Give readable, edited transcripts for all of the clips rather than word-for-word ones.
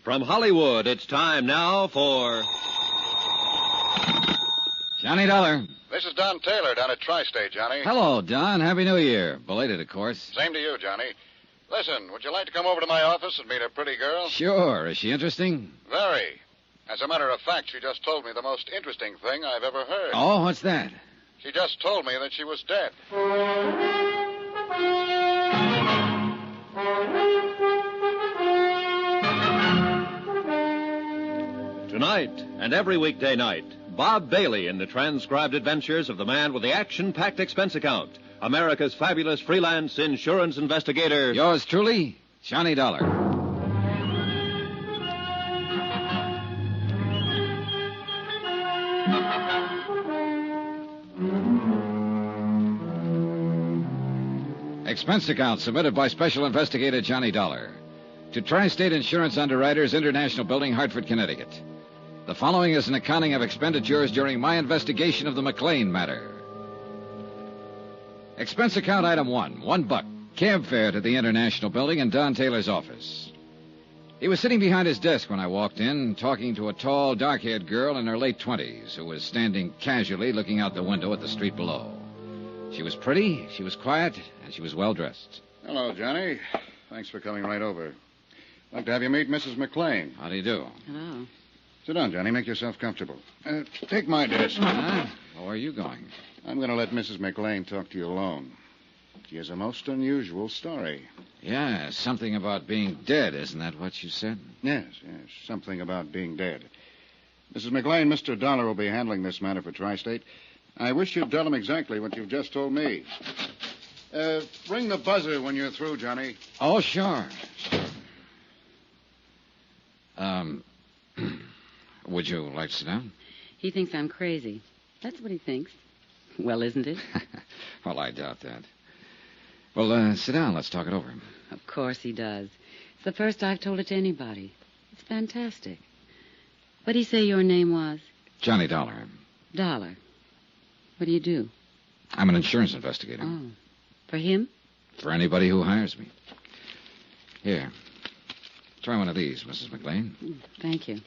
From Hollywood, it's time now for... Johnny Dollar. This is Don Taylor down at Tri-State, Johnny. Hello, Don. Happy New Year. Belated, of course. Same to you, Johnny. Listen, would you like to come over to my office and meet a pretty girl? Sure. Is she interesting? Very. As a matter of fact, she just told me the most interesting thing I've ever heard. Oh, what's that? She just told me that she was dead. Tonight and every weekday night, Bob Bailey in the transcribed adventures of the man with the action-packed expense account, America's fabulous freelance insurance investigator. Yours truly, Johnny Dollar. Expense account submitted by Special Investigator Johnny Dollar to Tri-State Insurance Underwriters, International Building, Hartford, Connecticut. The following is an accounting of expenditures during my investigation of the McClain matter. Expense account item one, $1, cab fare to the International Building in Don Taylor's office. He was sitting behind his desk when I walked in, talking to a tall, dark-haired girl in her late 20s who was standing casually looking out the window at the street below. She was pretty, she was quiet, and she was well-dressed. Hello, Johnny. Thanks for coming right over. I'd like to have you meet Mrs. McClain. How do you do? Hello. Sit down, Johnny. Make yourself comfortable. Take my desk. Huh? Where are you going? I'm going to let Mrs. McClain talk to you alone. She has a most unusual story. Yeah, something about being dead, isn't that what you said? Yes. Something about being dead. Mrs. McClain, Mr. Dollar will be handling this matter for Tri-State. I wish you'd tell him exactly what you've just told me. Ring the buzzer when you're through, Johnny. Oh, sure. Would you like to sit down? He thinks I'm crazy. That's what he thinks. Well, isn't it? Well, I doubt that. Well, sit down. Let's talk it over. Of course he does. It's the first I've told it to anybody. It's fantastic. What'd he say your name was? Johnny Dollar. Dollar. What do you do? I'm an insurance investigator. Oh. For him? For anybody who hires me. Here. Try one of these, Mrs. McClain. Thank you.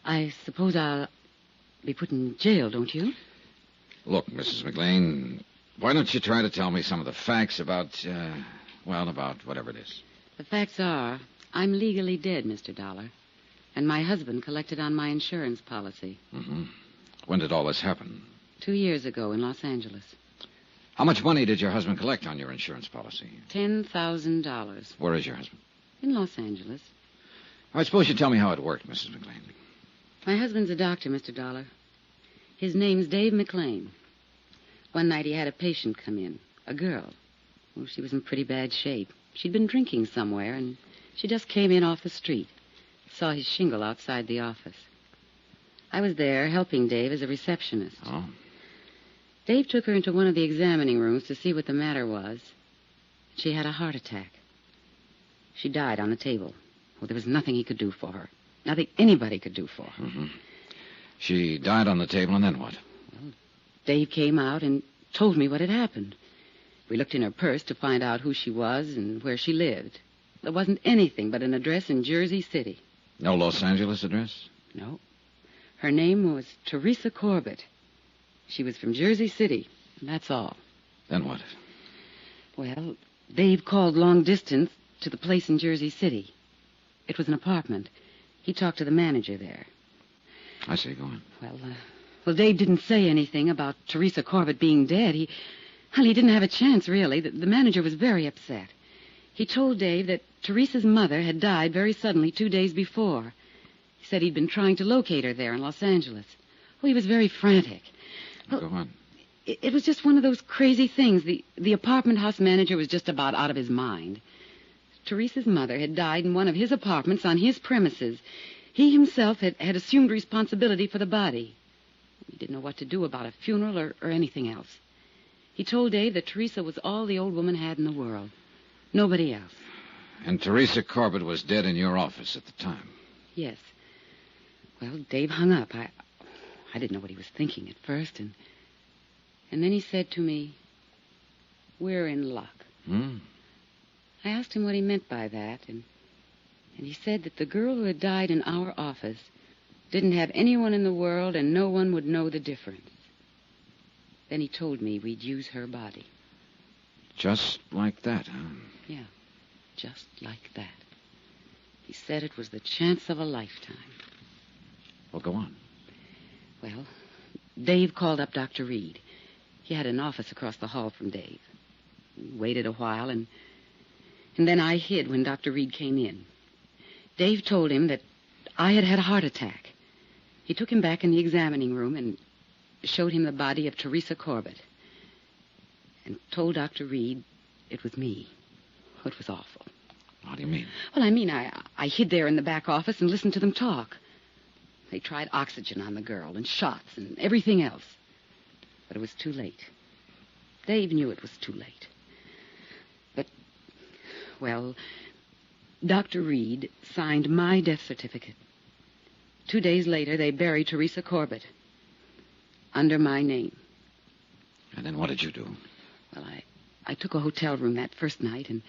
I suppose I'll be put in jail, don't you? Look, Mrs. McClain, why don't you try to tell me some of the facts about, about whatever it is. The facts are, I'm legally dead, Mr. Dollar. And my husband collected on my insurance policy. Mm-hmm. When did all this happen? 2 years ago in Los Angeles. How much money did your husband collect on your insurance policy? $10,000. Where is your husband? In Los Angeles. I suppose you tell me how it worked, Mrs. McClain. My husband's a doctor, Mr. Dollar. His name's Dave McClain. One night he had a patient come in, a girl. Well, she was in pretty bad shape. She'd been drinking somewhere, and she just came in off the street. Saw his shingle outside the office. I was there helping Dave as a receptionist. Oh? Dave took her into one of the examining rooms to see what the matter was. She had a heart attack. She died on the table. Well, there was nothing he could do for her. Nothing anybody could do for her. Mm-hmm. She died on the table, and then what? Well, Dave came out and told me what had happened. We looked in her purse to find out who she was and where she lived. There wasn't anything but an address in Jersey City. No Los Angeles address? No. Her name was Teresa Corbett. She was from Jersey City, and that's all. Then what? Well, Dave called long distance to the place in Jersey City. It was an apartment. He talked to the manager there. I see. Go on. Well, Dave didn't say anything about Teresa Corbett being dead. He didn't have a chance, really. The manager was very upset. He told Dave that Teresa's mother had died very suddenly 2 days before. He said he'd been trying to locate her there in Los Angeles. Well, he was very frantic. Well, go on. It was just one of those crazy things. The apartment house manager was just about out of his mind. Teresa's mother had died in one of his apartments on his premises. He himself had assumed responsibility for the body. He didn't know what to do about a funeral or anything else. He told Dave that Teresa was all the old woman had in the world. Nobody else. And Teresa Corbett was dead in your office at the time? Yes. Well, Dave hung up. I didn't know what he was thinking at first, and then he said to me, "We're in luck." Hmm. asked him what he meant by that, and he said that the girl who had died in our office didn't have anyone in the world and no one would know the difference. Then he told me we'd use her body. Just like that, huh? Yeah, just like that. He said it was the chance of a lifetime. Well, go on. Well, Dave called up Dr. Reed. He had an office across the hall from Dave. We waited a while, and then I hid when Dr. Reed came in. Dave told him that I had had a heart attack. He took him back in the examining room and showed him the body of Teresa Corbett and told Dr. Reed it was me. It was awful. How do you mean? Well, I mean, I hid there in the back office and listened to them talk. They tried oxygen on the girl and shots and everything else. But it was too late. Dave knew it was too late. But, well, Dr. Reed signed my death certificate. 2 days later, they buried Teresa Corbett under my name. And then what did you do? Well, I took a hotel room that first night, and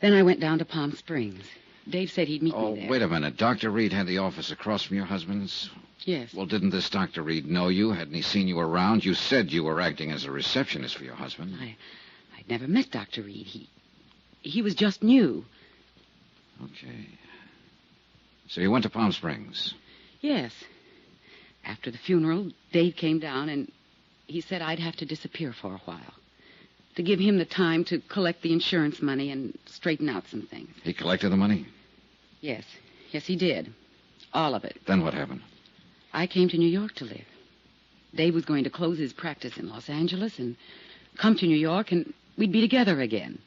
then I went down to Palm Springs. Dave said he'd meet me there. Oh, wait a minute. Dr. Reed had the office across from your husband's? Yes. Well, didn't this Dr. Reed know you? Hadn't he seen you around? You said you were acting as a receptionist for your husband. I'd never met Dr. Reed. He was just new. Okay. So you went to Palm Springs? Yes. After the funeral, Dave came down, and he said I'd have to disappear for a while to give him the time to collect the insurance money and straighten out some things. He collected the money? Yes. Yes, he did. All of it. Then what happened? I came to New York to live. Dave was going to close his practice in Los Angeles and come to New York, and we'd be together again.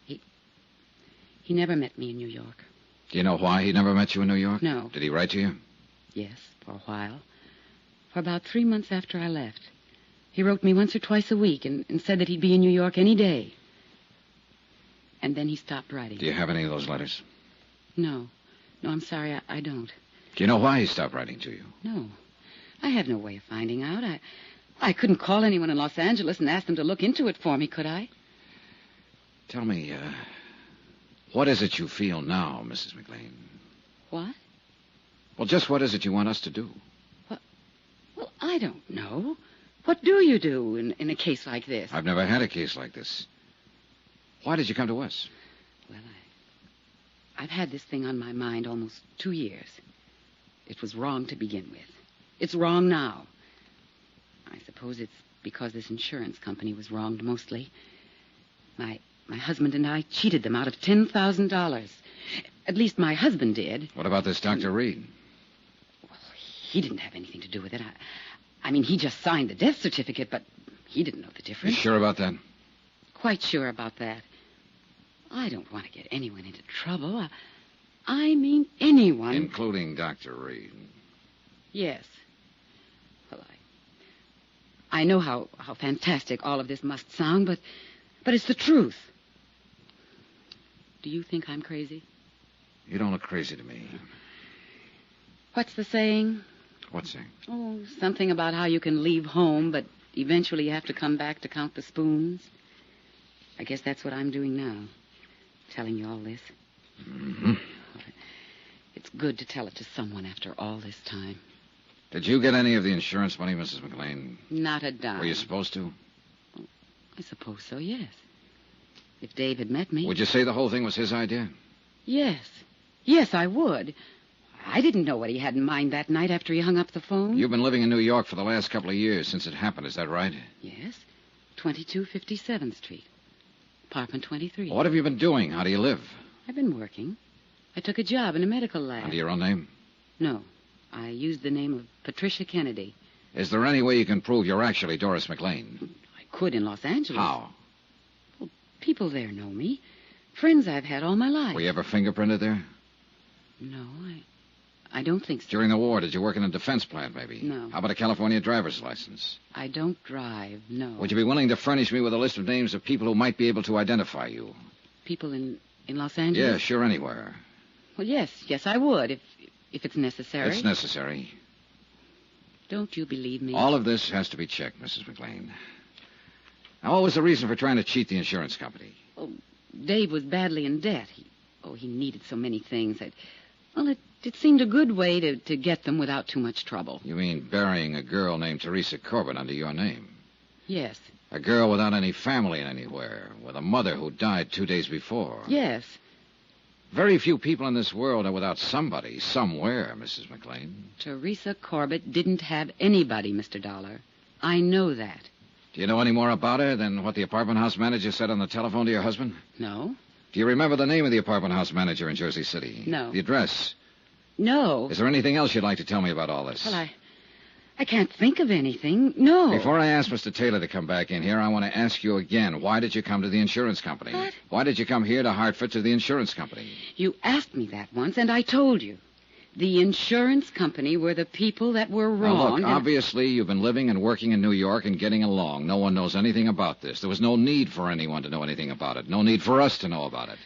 He never met me in New York. Do you know why he never met you in New York? No. Did he write to you? Yes, for a while. For about 3 months after I left. He wrote me once or twice a week and said that he'd be in New York any day. And then he stopped writing. Do you have any of those letters? No. No, I'm sorry, I don't. Do you know why he stopped writing to you? No. I have no way of finding out. I couldn't call anyone in Los Angeles and ask them to look into it for me, could I? Tell me, what is it you feel now, Mrs. McClain? What? Well, just what is it you want us to do? Well, I don't know. What do you do in a case like this? I've never had a case like this. Why did you come to us? Well, I've had this thing on my mind almost 2 years. It was wrong to begin with. It's wrong now. I suppose it's because this insurance company was wronged mostly. My husband and I cheated them out of $10,000. At least my husband did. What about this Dr. Reed? Well, he didn't have anything to do with it. I mean, he just signed the death certificate, but he didn't know the You difference. sure about that? Quite sure about that. I don't want to get anyone into trouble. I mean anyone. Including Dr. Reed. Yes. Well, I know how fantastic all of this must sound, but it's the truth. Do you think I'm crazy? You don't look crazy to me. What's the saying? What's saying? Oh, something about how you can leave home, but eventually you have to come back to count the spoons. I guess that's what I'm doing now, telling you all this. Mm-hmm. It's good to tell it to someone after all this time. Did you get any of the insurance money, Mrs. McClain? Not a dime. Were you supposed to? I suppose so, yes. If Dave had met me. Would you say the whole thing was his idea? Yes. Yes, I would. I didn't know what he had in mind that night after he hung up the phone. You've been living in New York for the last couple of years since it happened, is that right? Yes. 2257th Street. Apartment 23. What have you been doing? How do you live? I've been working. I took a job in a medical lab. Under your own name? No. I used the name of Patricia Kennedy. Is there any way you can prove you're actually Doris McClain? I could in Los Angeles. How? Well, people there know me. Friends I've had all my life. Were you ever fingerprinted there? No, I don't think so. During the war, did you work in a defense plant, maybe? No. How about a California driver's license? I don't drive, no. Would you be willing to furnish me with a list of names of people who might be able to identify you? People in Los Angeles? Yeah, sure, anywhere. Well, yes, I would, if it's necessary. It's necessary. Don't you believe me? All of this has to be checked, Mrs. McClain. Now, what was the reason for trying to cheat the insurance company? Well, Dave was badly in debt. He needed so many things that... Well, it seemed a good way to get them without too much trouble. You mean burying a girl named Teresa Corbett under your name? Yes. A girl without any family anywhere, with a mother who died 2 days before. Yes. Very few people in this world are without somebody, somewhere, Mrs. McClain. Teresa Corbett didn't have anybody, Mr. Dollar. I know that. Do you know any more about her than what the apartment house manager said on the telephone to your husband? No. Do you remember the name of the apartment house manager in Jersey City? No. The address? No. Is there anything else you'd like to tell me about all this? Well, I can't think of anything. No. Before I ask Mr. Taylor to come back in here, I want to ask you again, why did you come to the insurance company? What? Why did you come here to Hartford to the insurance company? You asked me that once, and I told you. The insurance company were the people that were wrong. Now, look, obviously you've been living and working in New York and getting along. No one knows anything about this. There was no need for anyone to know anything about it. No need for us to know about it.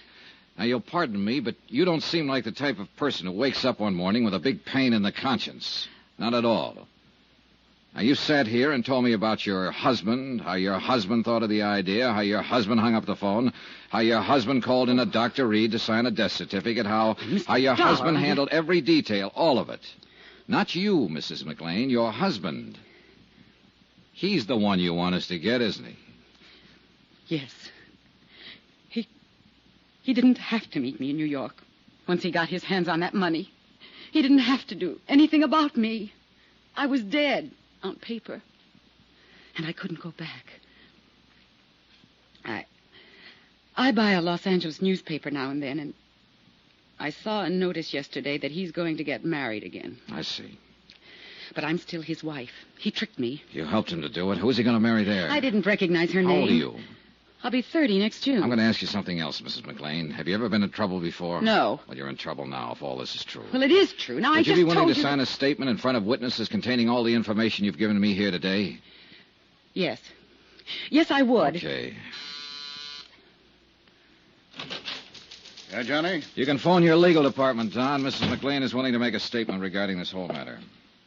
Now, you'll pardon me, but you don't seem like the type of person who wakes up one morning with a big pain in the conscience. Not at all. Now, you sat here and told me about your husband, how your husband thought of the idea, how your husband hung up the phone, how your husband called in a Dr. Reed to sign a death certificate, how your husband handled every detail, all of it. Not you, Mrs. McClain, your husband. He's the one you want us to get, isn't he? Yes. He didn't have to meet me in New York once he got his hands on that money. He didn't have to do anything about me. I was dead on paper, and I couldn't go back. I buy a Los Angeles newspaper now and then, and I saw a notice yesterday that he's going to get married again. I see. But I'm still his wife. He tricked me. You helped him to do it. Who's he going to marry there? I didn't recognize her name. How old are you? I'll be 30 next June. I'm going to ask you something else, Mrs. McClain. Have you ever been in trouble before? No. Well, you're in trouble now, if all this is true. Well, it is true. Now, Would you be willing to you... sign a statement in front of witnesses containing all the information you've given me here today? Yes. Yes, I would. Okay. Yeah, Johnny? You can phone your legal department, Don. Mrs. McClain is willing to make a statement regarding this whole matter.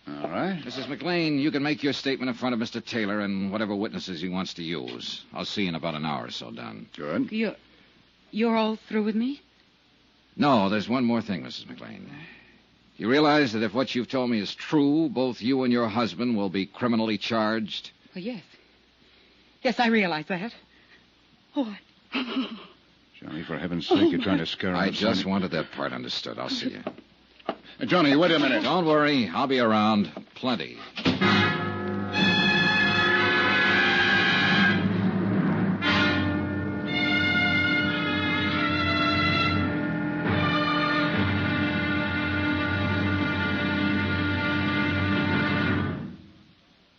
All right. Mrs. McClain, you can make your statement in front of Mr. Taylor and whatever witnesses he wants to use. I'll see you in about an hour or so, Don. Good. You're all through with me? No, there's one more thing, Mrs. McClain. You realize that if what you've told me is true, both you and your husband will be criminally charged? Well, yes. Yes, I realize that. Oh, Johnny, for heaven's sake, you're trying to scare us. I just wanted that part understood. I'll see you. Johnny, wait a minute. Don't worry. I'll be around. Plenty.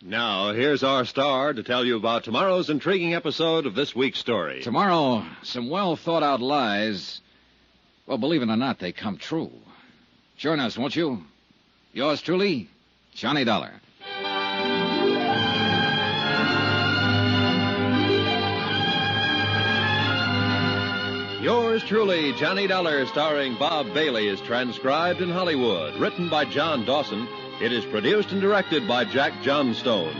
Now, here's our star to tell you about tomorrow's intriguing episode of this week's story. Tomorrow, some well-thought-out lies, well, believe it or not, they come true. Join us, won't you? Yours truly, Johnny Dollar. Yours truly, Johnny Dollar, starring Bob Bailey, is transcribed in Hollywood. Written by John Dawson. It is produced and directed by Jack Johnstone.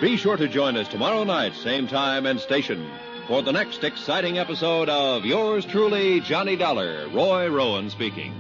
Be sure to join us tomorrow night, same time and station, for the next exciting episode of Yours truly, Johnny Dollar. Roy Rowan speaking.